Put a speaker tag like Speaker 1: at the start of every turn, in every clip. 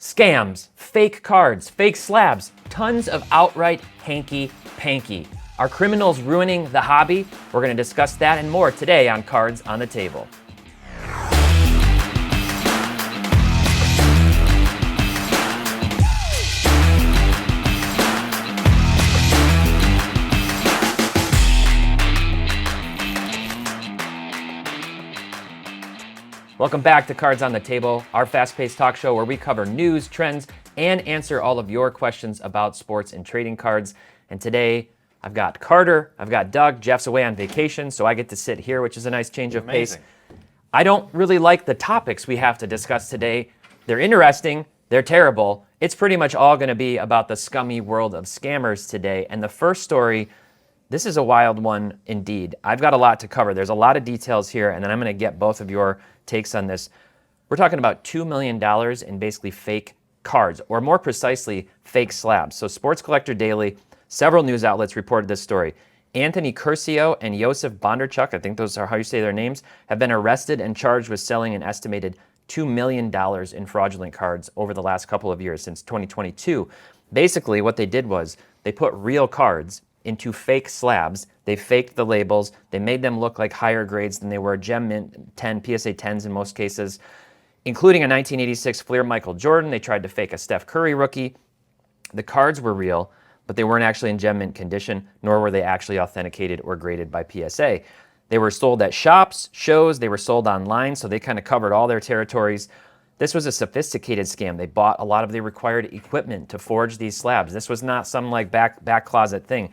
Speaker 1: Scams, fake cards, fake slabs, tons of outright hanky-panky. Are criminals ruining the hobby? We're going to discuss that and more today on Cards on the Table. Welcome back to Cards on the Table, our fast-paced talk show where we cover news, trends, and answer all of your questions about sports and trading cards. And today, I've got Carter, I've got Doug. Jeff's away on vacation, so I get to sit here, which is a nice change of pace. I don't really like the topics we have to discuss today. They're interesting, they're terrible. It's pretty much all going to be about the scummy world of scammers today. And the first story, this is a wild one indeed. I've got a lot to cover. There's a lot of details here, and then I'm going to get both of your takes on this. We're talking about $2 million in basically fake cards, or more precisely, fake slabs. So Sports Collector Daily, several news outlets reported this story. Anthony Curcio and Josef Bondarchuk, I think those are how you say their names, have been arrested and charged with selling an estimated $2 million in fraudulent cards over the last couple of years, since 2022. Basically, what they did was they put real cards into fake slabs. They faked the labels. They made them look like higher grades than they were, Gem Mint 10, PSA 10s in most cases, including a 1986 Fleer Michael Jordan. They tried to fake a Steph Curry rookie. The cards were real, but they weren't actually in Gem Mint condition, nor were they actually authenticated or graded by PSA. They were sold at shops, shows, they were sold online, so they kind of covered all their territories. This was a sophisticated scam. They bought a lot of the required equipment to forge these slabs. This was not some like back closet thing.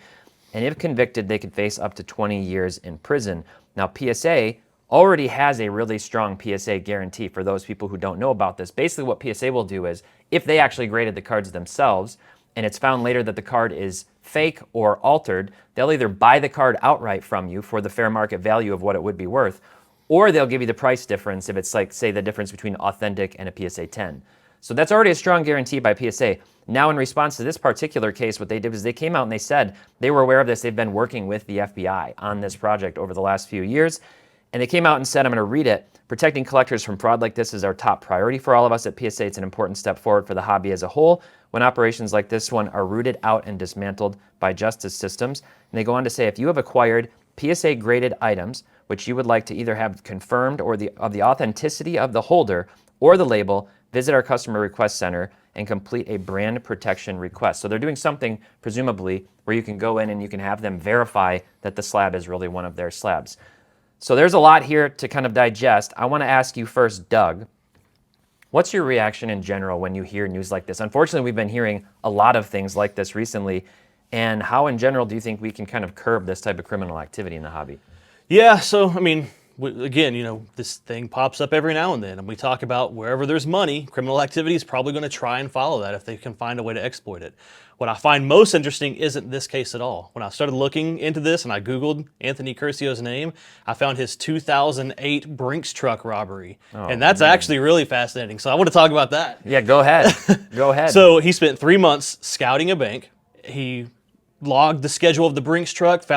Speaker 1: And if convicted, they could face up to 20 years in prison. Now, PSA already has a really strong PSA guarantee for those people who don't know about this. Basically, what PSA will do is, if they actually graded the cards themselves, and it's found later that the card is fake or altered, they'll either buy the card outright from you for the fair market value of what it would be worth, or they'll give you the price difference if it's like, say, the difference between authentic and a PSA 10. So that's already a strong guarantee by PSA. Now, in response to this particular case, what they did was they came out and they said they were aware of this. They've been working with the FBI on this project over the last few years. And they came out and said, I'm going to read it, protecting collectors from fraud like this is our top priority for all of us at PSA. It's an important step forward for the hobby as a whole when operations like this one are rooted out and dismantled by justice systems. And they go on to say, if you have acquired PSA graded items, which you would like to either have confirmed or of the authenticity of the holder or the label, visit our customer request center and complete a brand protection request. So they're doing something, presumably, where you can go in and you can have them verify that the slab is really one of their slabs. So there's a lot here to kind of digest. I want to ask you first, Doug, what's your reaction in general when you hear news like this? Unfortunately, we've been hearing a lot of things like this recently. And how in general do you think we can kind of curb this type of criminal activity in the hobby?
Speaker 2: Yeah, so, I mean, again, you know, this thing pops up every now and then, and we talk about wherever there's money, criminal activity is probably going to try and follow that if they can find a way to exploit it. What I find most interesting isn't this case at all. When I started looking into this and I Googled Anthony Curcio's name, I found his 2008 Brinks truck robbery. And that's actually really fascinating. So I want to talk about that.
Speaker 1: Yeah, go ahead. Go ahead.
Speaker 2: So he spent 3 months scouting a bank. He logged the schedule of the Brinks truck,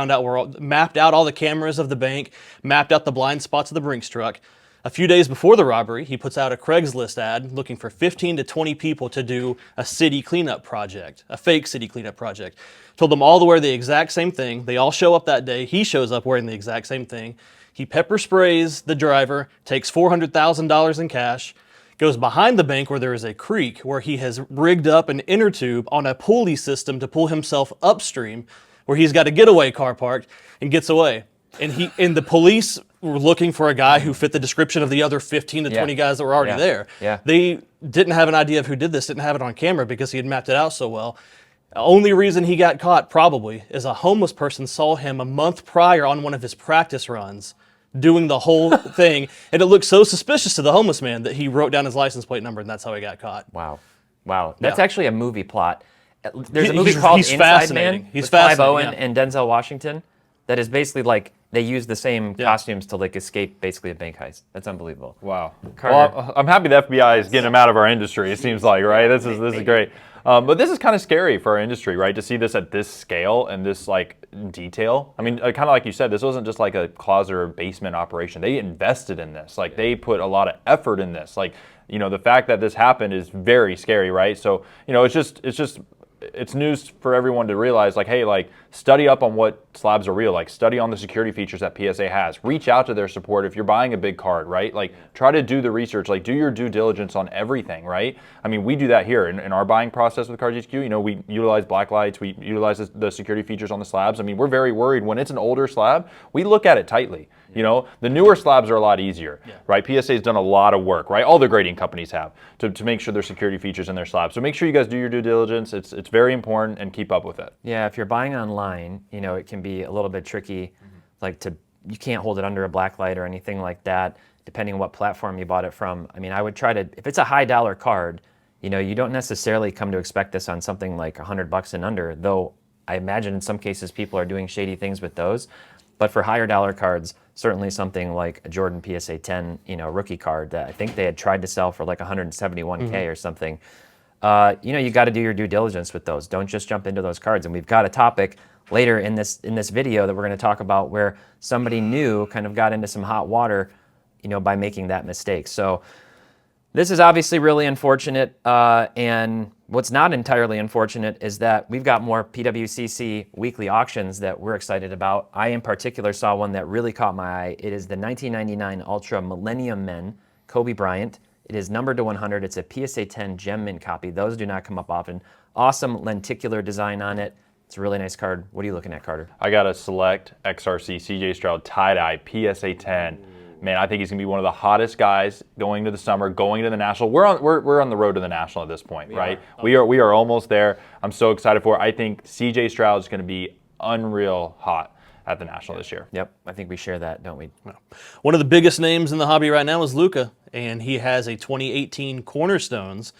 Speaker 2: mapped out all the cameras of the bank, mapped out the blind spots of the Brinks truck. A few days before the robbery, he puts out a Craigslist ad looking for 15 to 20 people to do a city cleanup project, a fake city cleanup project. Told them all to wear the exact same thing. They all show up that day. He shows up wearing the exact same thing. He pepper sprays the driver, takes $400,000 in cash, goes behind the bank where there is a creek where he has rigged up an inner tube on a pulley system to pull himself upstream, where he's got a getaway car parked, and gets away. And the police were looking for a guy who fit the description of the other 15 to 20 guys that were already there.
Speaker 1: Yeah.
Speaker 2: They didn't have an idea of who did this, didn't have it on camera because he had mapped it out so well. The only reason he got caught, probably, is a homeless person saw him a month prior on one of his practice runs doing the whole thing, and it looked so suspicious to the homeless man that he wrote down his license plate number, and that's how he got caught.
Speaker 1: Wow. That's
Speaker 2: Yeah.
Speaker 1: actually a movie plot. There's a movie called Inside Man with Clive Owen and Denzel Washington that is basically like they use the same costumes to like escape basically a bank heist. That's unbelievable.
Speaker 3: Wow.
Speaker 1: Carter.
Speaker 3: Well, I'm happy the FBI is getting them out of our industry, it seems like, right? This is great. But this is kind of scary for our industry, right? To see this at this scale and this like detail. I mean, kind of like you said, this wasn't just like a closet or basement operation. They invested in this. Like they put a lot of effort in this. Like you know, the fact that this happened is very scary, right? So, you know, it's news for everyone to realize, like, hey, like, study up on what slabs are real, like, study on the security features that PSA has, reach out to their support if you're buying a big card, right? Like, try to do the research, like, do your due diligence on everything, right? I mean, we do that here in our buying process with Cards HQ. You know, we utilize black lights, we utilize the security features on the slabs. I mean, we're very worried when it's an older slab, we look at it tightly. You know, the newer slabs are a lot easier, right? PSA's done a lot of work, right? All the grading companies have to make sure there's security features in their slabs. So make sure you guys do your due diligence. It's very important, and keep up with it.
Speaker 1: Yeah, if you're buying online, you know, it can be a little bit tricky, like you can't hold it under a black light or anything like that, depending on what platform you bought it from. I mean, I would try to, if it's a high dollar card, you know, you don't necessarily come to expect this on something like $100 and under, though I imagine in some cases people are doing shady things with those. But for higher dollar cards, certainly something like a Jordan PSA 10, you know, rookie card that I think they had tried to sell for like 171K or something. You know, you got to do your due diligence with those. Don't just jump into those cards. And we've got a topic later in this video that we're going to talk about where somebody new kind of got into some hot water, you know, by making that mistake. So this is obviously really unfortunate, and what's not entirely unfortunate is that we've got more PWCC weekly auctions that we're excited about. I, in particular, saw one that really caught my eye. It is the 1999 Ultra Millennium Men, Kobe Bryant. It is numbered to 100. It's a PSA 10 Gem Mint copy. Those do not come up often. Awesome lenticular design on it. It's a really nice card. What are you looking at, Carter?
Speaker 3: I got a Select XRC CJ Stroud tie-dye PSA 10. Man, I think he's going to be one of the hottest guys going to the summer, going to the National. We're on the road to the National at this point, right? We are almost there. I'm so excited for it. I think CJ Stroud is going to be unreal hot at the National this year.
Speaker 1: Yep, I think we share that, don't we?
Speaker 2: One of the biggest names in the hobby right now is Luka, and he has a 2018 Cornerstones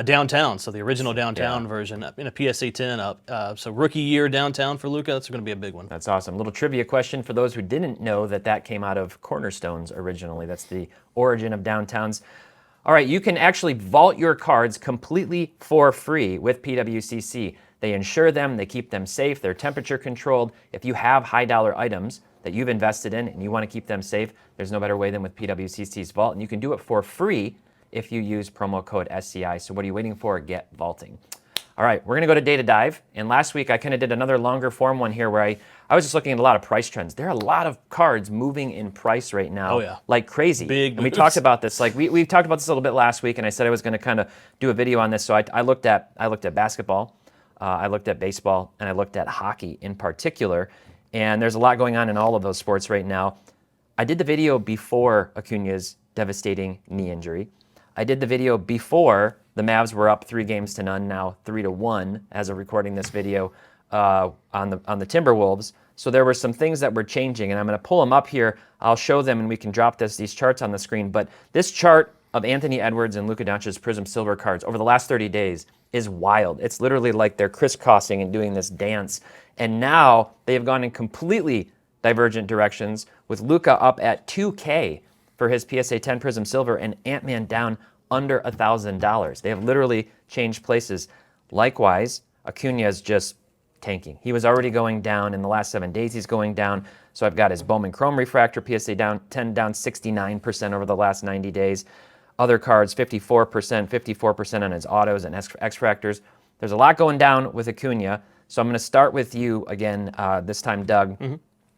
Speaker 2: downtown, so the original downtown version in a PSA 10 up. So rookie year downtown for Luka, that's going to be a big one.
Speaker 1: That's awesome. Little trivia question for those who didn't know that came out of Cornerstones originally. That's the origin of downtowns. All right, you can actually vault your cards completely for free with PWCC. They insure them, they keep them safe, they're temperature controlled. If you have high dollar items that you've invested in and you want to keep them safe, there's no better way than with PWCC's Vault, and you can do it for free if you use promo code SCI. So what are you waiting for? Get vaulting. All right, we're going to go to Data Dive. And last week I kind of did another longer form one here where I was just looking at a lot of price trends. There are a lot of cards moving in price right now, like crazy.
Speaker 2: Big
Speaker 1: and we talked about this. Like we talked about this a little bit last week, and I said I was going to kind of do a video on this. So I looked at basketball, I looked at baseball, and I looked at hockey in particular. And there's a lot going on in all of those sports right now. I did the video before Acuna's devastating knee injury. I did the video before the Mavs were up 3-0, now 3-1 as of recording this video on the Timberwolves. So there were some things that were changing, and I'm going to pull them up here. I'll show them, and we can drop these charts on the screen. But this chart of Anthony Edwards and Luka Doncic's Prism Silver cards over the last 30 days is wild. It's literally like they're crisscrossing and doing this dance. And now they have gone in completely divergent directions, with Luka up at 2K for his PSA 10 Prism Silver and Ant-Man down under $1,000. They have literally changed places. Likewise, Acuna is just tanking. He was already going down in the last 7 days. He's going down. So I've got his Bowman Chrome Refractor PSA down 69% over the last 90 days. Other cards 54% on his autos and X-Fractors. There's a lot going down with Acuna. So I'm going to start with you again, this time, Doug.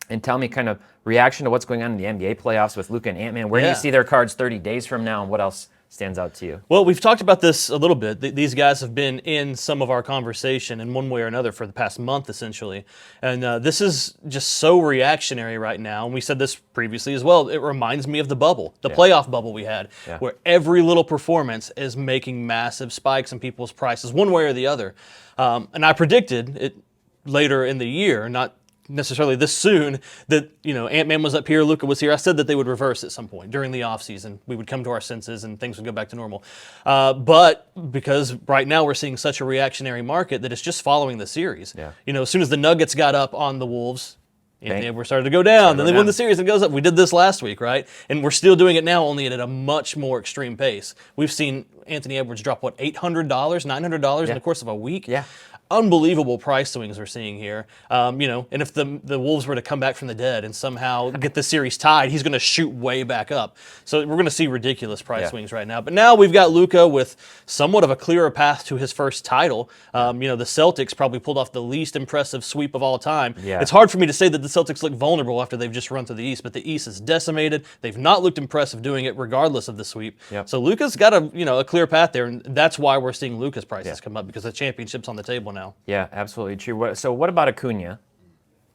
Speaker 1: And tell me kind of reaction to what's going on in the NBA playoffs with Luka and Ant-Man. Where do you see their cards 30 days from now, and what else stands out to you?
Speaker 2: Well, we've talked about this a little bit. These guys have been in some of our conversation in one way or another for the past month, essentially. And this is just so reactionary right now. And we said this previously as well. It reminds me of the bubble, the playoff bubble we had, where every little performance is making massive spikes in people's prices, one way or the other. And I predicted it later in the year, not necessarily this soon, that Ant-Man was up here, Luka was here. I said that they would reverse at some point during the offseason. We would come to our senses and things would go back to normal. But because right now we're seeing such a reactionary market that it's just following the series. As soon as the Nuggets got up on the Wolves, Anthony Edwards started to go down. Then they won the series and it goes up. We did this last week, right? And we're still doing it now, only at a much more extreme pace. We've seen Anthony Edwards drop, $800, $900 in the course of a week? unbelievable price swings we're seeing here. And if the Wolves were to come back from the dead and somehow get the series tied, he's going to shoot way back up. So we're going to see ridiculous price swings right now. But now we've got Luka with somewhat of a clearer path to his first title. The Celtics probably pulled off the least impressive sweep of all time.
Speaker 1: Yeah.
Speaker 2: It's hard for me to say that the Celtics look vulnerable after they've just run through the East, but the East is decimated. They've not looked impressive doing it regardless of the sweep.
Speaker 1: Yep.
Speaker 2: So Luka's got a clear path there, and that's why we're seeing Luka's prices come up, because the championship's on the table now.
Speaker 1: Yeah, absolutely true. So what about Acuna?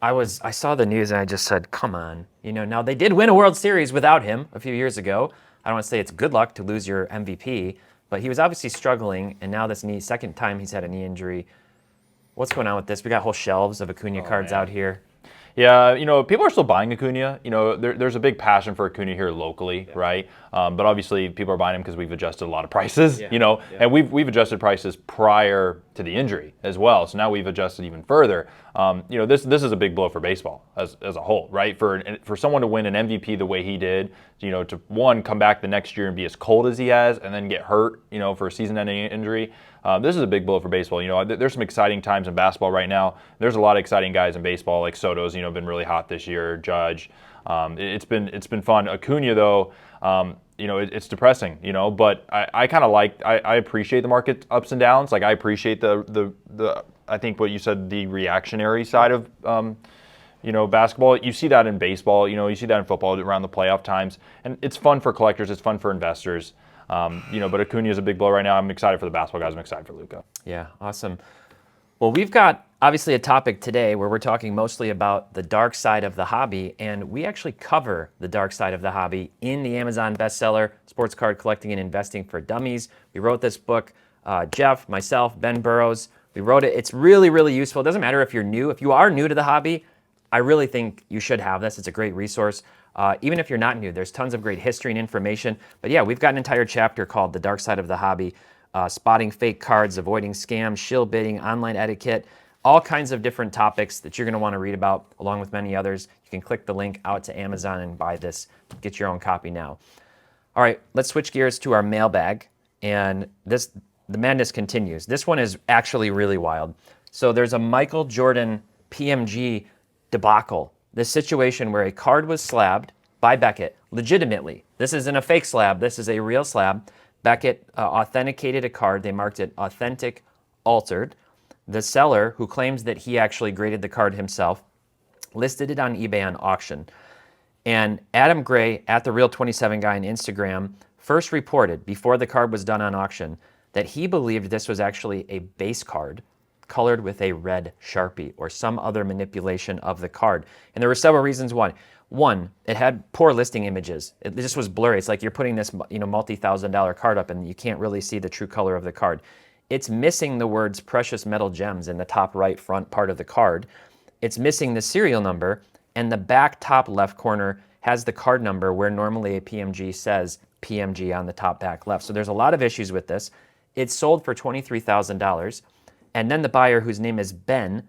Speaker 1: I saw the news and I just said, come on. Now they did win a World Series without him a few years ago. I don't want to say it's good luck to lose your MVP, but he was obviously struggling, and now this second time he's had a knee injury. What's going on with this? We got whole shelves of Acuna cards out here.
Speaker 3: Yeah, people are still buying Acuna. There's a big passion for Acuna here locally, right? But obviously, people are buying him because we've adjusted a lot of prices, and we've adjusted prices prior to the injury as well. So now we've adjusted even further. This is a big blow for baseball as a whole, right? For someone to win an MVP the way he did, to one, come back the next year and be as cold as he has, and then get hurt, for a season-ending injury. This is a big blow for baseball. There's some exciting times in basketball right now. There's a lot of exciting guys in baseball, like Soto's, been really hot this year. Judge, it's been fun. Acuna, though, it's depressing. But I kind of I appreciate the market ups and downs. Like, I appreciate the I think what you said, the reactionary side of basketball. You see that in baseball. You see that in football around the playoff times, and it's fun for collectors. It's fun for investors. But Acuna is a big blow right now. I'm excited for the basketball guys. I'm excited for Luka.
Speaker 1: Yeah, awesome. Well, we've got obviously a topic today where we're talking mostly about the dark side of the hobby, and we actually cover the dark side of the hobby in the Amazon bestseller, Sports Card Collecting and Investing for Dummies. We wrote this book, Jeff, myself, Ben Burrows. We wrote it. It's really, really useful. It doesn't matter if you're new. If you are new to the hobby, I really think you should have this. It's a great resource. Even if you're not new, there's tons of great history and information. But yeah, we've got an entire chapter called The Dark Side of the Hobby, spotting fake cards, avoiding scams, shill bidding, online etiquette, all kinds of different topics that you're going to want to read about, along with many others. You can click the link out to Amazon and buy this. Get your own copy now. All right, let's switch gears to our mailbag. And the madness continues. This one is actually really wild. So there's a Michael Jordan PMG debacle. This situation where a card was slabbed by Beckett legitimately. This isn't a fake slab. This is a real slab. Beckett authenticated a card. They marked it authentic, altered. The seller, who claims that he actually graded the card himself, listed it on eBay on auction. And Adam Gray, at the Real 27 guy on Instagram, first reported before the card was done on auction that he believed this was actually a base card colored with a red Sharpie or some other manipulation of the card. And there were several reasons why. One, it had poor listing images. It just was blurry. It's like you're putting this multi-$1,000 card up and you can't really see the true color of the card. It's missing the words precious metal gems in the top right front part of the card. It's missing the serial number, and the back top left corner has the card number where normally a PMG says PMG on the top back left. So there's a lot of issues with this. It's sold for $23,000. And then the buyer, whose name is Ben,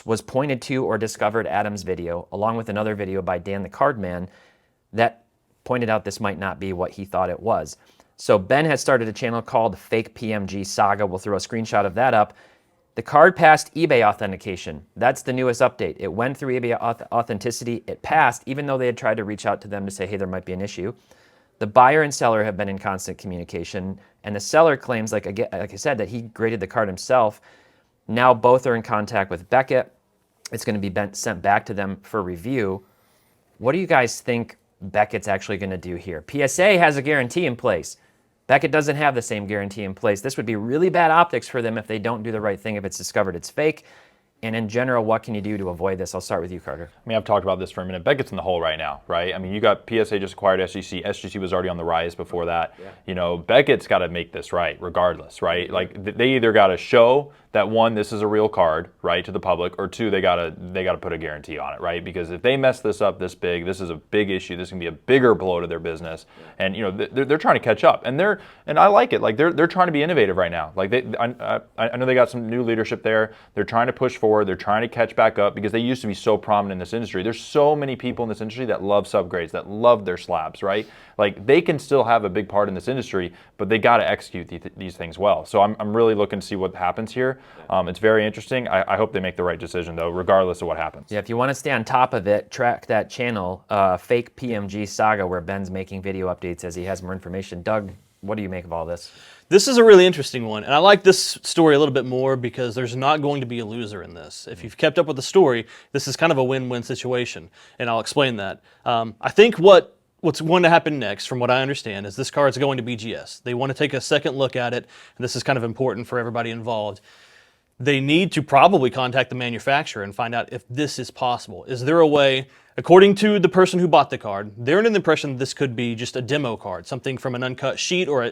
Speaker 1: was pointed to or discovered Adam's video, along with another video by Dan the Card Man, that pointed out this might not be what he thought it was. So Ben has started a channel called Fake PMG Saga. We'll throw a screenshot of that up. The card passed eBay authentication. That's the newest update. It went through eBay authenticity. It passed, even though they had tried to reach out to them to say, hey, there might be an issue. The buyer and seller have been in constant communication, and the seller claims, like I said, that he graded the card himself. Now both are in contact with Beckett. It's going to be sent back to them for review. What do you guys think Beckett's actually going to do here? PSA has a guarantee in place. Beckett doesn't have the same guarantee in place. This would be really bad optics for them if they don't do the right thing, if it's discovered it's fake. And in general, what can you do to avoid this? I'll start with you, Carter.
Speaker 3: I mean, I've talked about this for a minute. Beckett's in the hole right now, right? I mean, you got PSA just acquired SGC. SGC was already on the rise before that. Yeah. Beckett's got to make this right, regardless, right? Like, they either got to show that, one, this is a real card, right, to the public, or two, they got to put a guarantee on it, right? Because if they mess this up this big, this is a big issue. This can be a bigger blow to their business, and they're trying to catch up, and I like it. Like they're trying to be innovative right now. Like I know they got some new leadership there. They're trying to push forward. forward. They're trying to catch back up because they used to be so prominent in this industry. There's so many people in this industry that love subgrades, that love their slabs, right? Like, they can still have a big part in this industry, but they got to execute these things well. So I'm really looking to see what happens here. It's very interesting. I hope they make the right decision, though, regardless of what happens.
Speaker 1: Yeah, if you want to stay on top of it, track that channel, Fake PMG Saga, where Ben's making video updates as he has more information. Doug, what do you make of all this?
Speaker 2: This is a really interesting one, and I like this story a little bit more because there's not going to be a loser in this. If you've kept up with the story, this is kind of a win-win situation, and I'll explain that. I think what's going to happen next, from what I understand, is this car is going to BGS. They want to take a second look at it, and this is kind of important for everybody involved. They need to probably contact the manufacturer and find out if this is possible. Is there a way, according to the person who bought the card, they're under the impression this could be just a demo card, something from an uncut sheet or a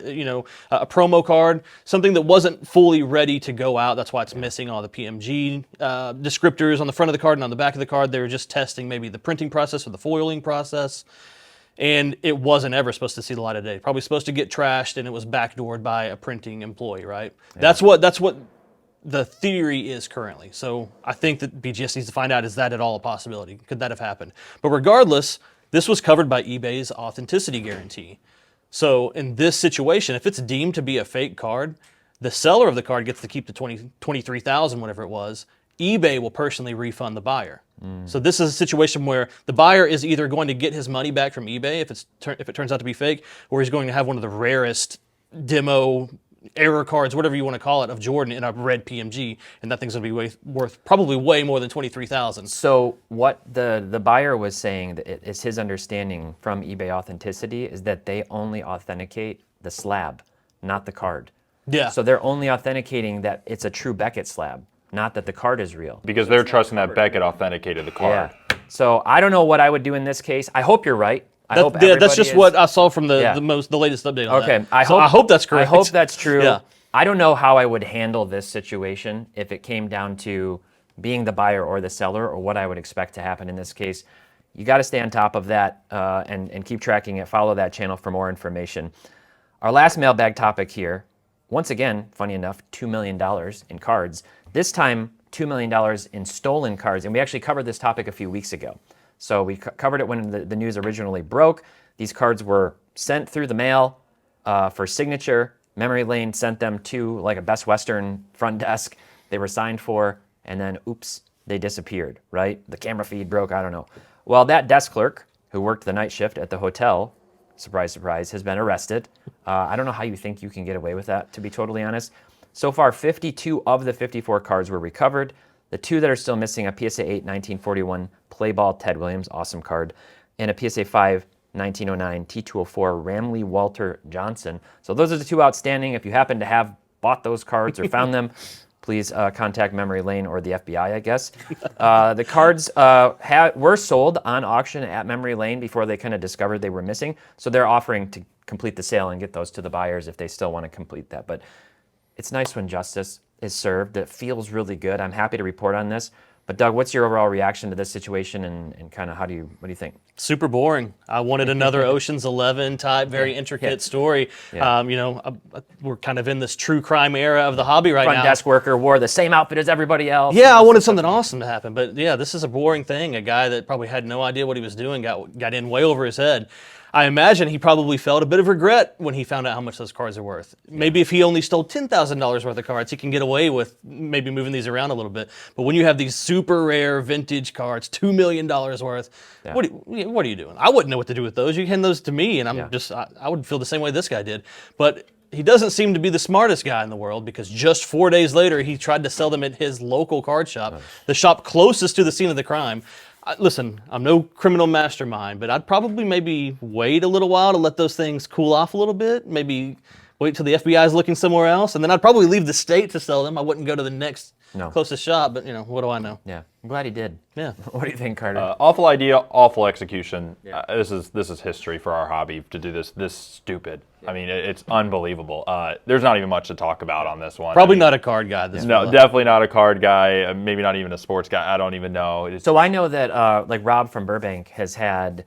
Speaker 2: promo card, something that wasn't fully ready to go out. That's why it's missing all the PMG descriptors on the front of the card and on the back of the card. They were just testing maybe the printing process or the foiling process. And it wasn't ever supposed to see the light of day. Probably supposed to get trashed, and it was backdoored by a printing employee, right? Yeah. That's what the theory is currently. So I think that BGS needs to find out, is that at all a possibility? Could that have happened? But regardless, this was covered by eBay's authenticity guarantee. So in this situation, if it's deemed to be a fake card, the seller of the card gets to keep the $23,000, whatever it was. eBay will personally refund the buyer. So this is a situation where the buyer is either going to get his money back from eBay if it turns out to be fake, or he's going to have one of the rarest demo error cards, whatever you want to call it, of Jordan in a red PMG, and that thing's going to be worth probably way more than $23,000.
Speaker 1: So what the buyer was saying, that is his understanding from eBay Authenticity, is that they only authenticate the slab, not the card.
Speaker 2: Yeah.
Speaker 1: So they're only authenticating that it's a true Beckett slab, not that the card is real.
Speaker 3: Because they're trusting that Beckett authenticated the card.
Speaker 1: Yeah. So I don't know what I would do in this case. I hope you're right.
Speaker 2: That's just what I saw from the latest update on that.
Speaker 1: Okay,
Speaker 2: I hope that's correct.
Speaker 1: I hope that's true.
Speaker 2: Yeah.
Speaker 1: I don't know how I would handle this situation if it came down to being the buyer or the seller, or what I would expect to happen in this case. You got to stay on top of that and keep tracking it. Follow that channel for more information. Our last mailbag topic here, once again, funny enough, $2 million in cards. This time, $2 million in stolen cards, and we actually covered this topic a few weeks ago. So we covered it when the news originally broke. These cards were sent through the mail for signature. Memory Lane sent them to like a Best Western front desk. They were signed for, and then oops, they disappeared, right? The camera feed broke, I don't know. Well, that desk clerk who worked the night shift at the hotel, surprise, surprise, has been arrested. I don't know how you think you can get away with that, to be totally honest. So far, 52 of the 54 cards were recovered. The two that are still missing, a PSA 8 1941 Playball Ted Williams, awesome card, and a PSA 5 1909 T204 Ramley Walter Johnson. So those are the two outstanding. If you happen to have bought those cards or found them, please contact Memory Lane or the FBI, I guess. The cards were sold on auction at Memory Lane before they kind of discovered they were missing. So they're offering to complete the sale and get those to the buyers if they still want to complete that. But it's nice when justice is served. It feels really good. I'm happy to report on this. But Doug, what's your overall reaction to this situation, and kind of what do you think?
Speaker 2: Super boring. I wanted another Ocean's 11 type, very intricate story.
Speaker 1: Yeah.
Speaker 2: We're kind of in this true crime era of the hobby right now.
Speaker 1: Front desk worker wore the same outfit as everybody else.
Speaker 2: Yeah, I wanted something awesome to happen, but yeah, this is a boring thing. A guy that probably had no idea what he was doing got in way over his head. I imagine he probably felt a bit of regret when he found out how much those cards are worth. Maybe if he only stole $10,000 worth of cards, he can get away with maybe moving these around a little bit. But when you have these super rare vintage cards, $2 million worth, what are you doing? I wouldn't know what to do with those. You hand those to me, and I would feel the same way this guy did. But he doesn't seem to be the smartest guy in the world, because just 4 days later, he tried to sell them at his local card shop, the shop closest to the scene of the crime. Listen, I'm no criminal mastermind, but I'd probably maybe wait a little while to let those things cool off a little bit. Maybe wait till the FBI is looking somewhere else, and then I'd probably leave the state to sell them. I wouldn't go to the next closest shop, but what do I know?
Speaker 1: Yeah, I'm glad he did.
Speaker 2: Yeah.
Speaker 1: What do you think, Carter?
Speaker 3: Awful idea, awful execution. Yeah. This is history for our hobby to do this stupid. Yeah. I mean, it's unbelievable. There's not even much to talk about on this one.
Speaker 2: Probably not a card guy.
Speaker 3: No, definitely not a card guy. Maybe not even a sports guy. I don't even know.
Speaker 1: So I know that like Rob from Burbank has had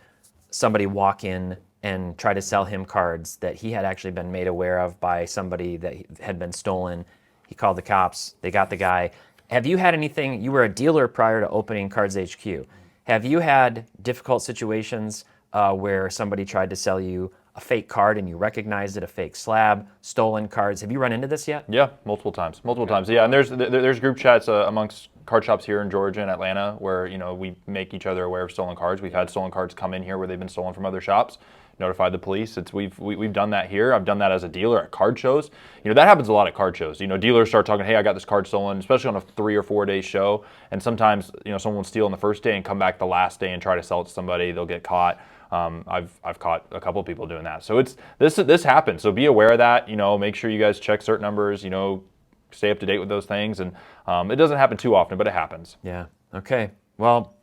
Speaker 1: somebody walk in and try to sell him cards that he had actually been made aware of by somebody that had been stolen. He called the cops. They got the guy. Have you had anything, you were a dealer prior to opening Cards HQ. Have you had difficult situations where somebody tried to sell you a fake card and you recognized it, a fake slab, stolen cards? Have you run into this yet?
Speaker 3: Yeah, multiple times. Yeah, and there's group chats amongst card shops here in Georgia and Atlanta where, you know, we make each other aware of stolen cards. We've had stolen cards come in here where they've been stolen from other shops. Notified the police. We've done that here. I've done that as a dealer at card shows. You know, that happens a lot at card shows. You know, dealers start talking, hey, I got this card stolen, especially on a 3 or 4 day show. And sometimes, you know, someone will steal on the first day and come back the last day and try to sell it to somebody. They'll get caught. I've caught a couple of people doing that. So this happens. So be aware of that. You know, make sure you guys check cert numbers. You know, stay up to date with those things. And it doesn't happen too often, but it happens.
Speaker 1: Yeah. Okay. Well,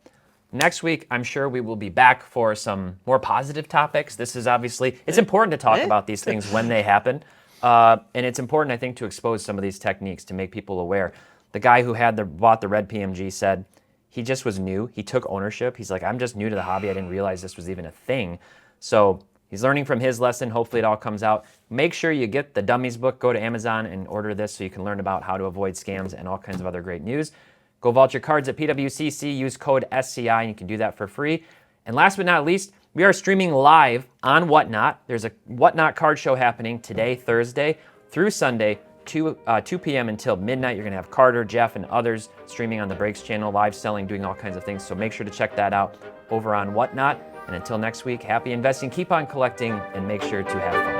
Speaker 1: next week, I'm sure we will be back for some more positive topics. This is obviously, it's important to talk about these things when they happen. And it's important, I think, to expose some of these techniques to make people aware. The guy who bought the red PMG said he just was new. He took ownership. He's like, I'm just new to the hobby. I didn't realize this was even a thing. So he's learning from his lesson. Hopefully it all comes out. Make sure you get the Dummies book. Go to Amazon and order this so you can learn about how to avoid scams and all kinds of other great news. Go vault your cards at PWCC. Use code SCI, and you can do that for free. And last but not least, we are streaming live on Whatnot. There's a Whatnot card show happening today, Thursday, through Sunday, 2 p.m. until midnight. You're going to have Carter, Jeff, and others streaming on the Breaks channel, live selling, doing all kinds of things. So make sure to check that out over on Whatnot. And until next week, happy investing, keep on collecting, and make sure to have fun.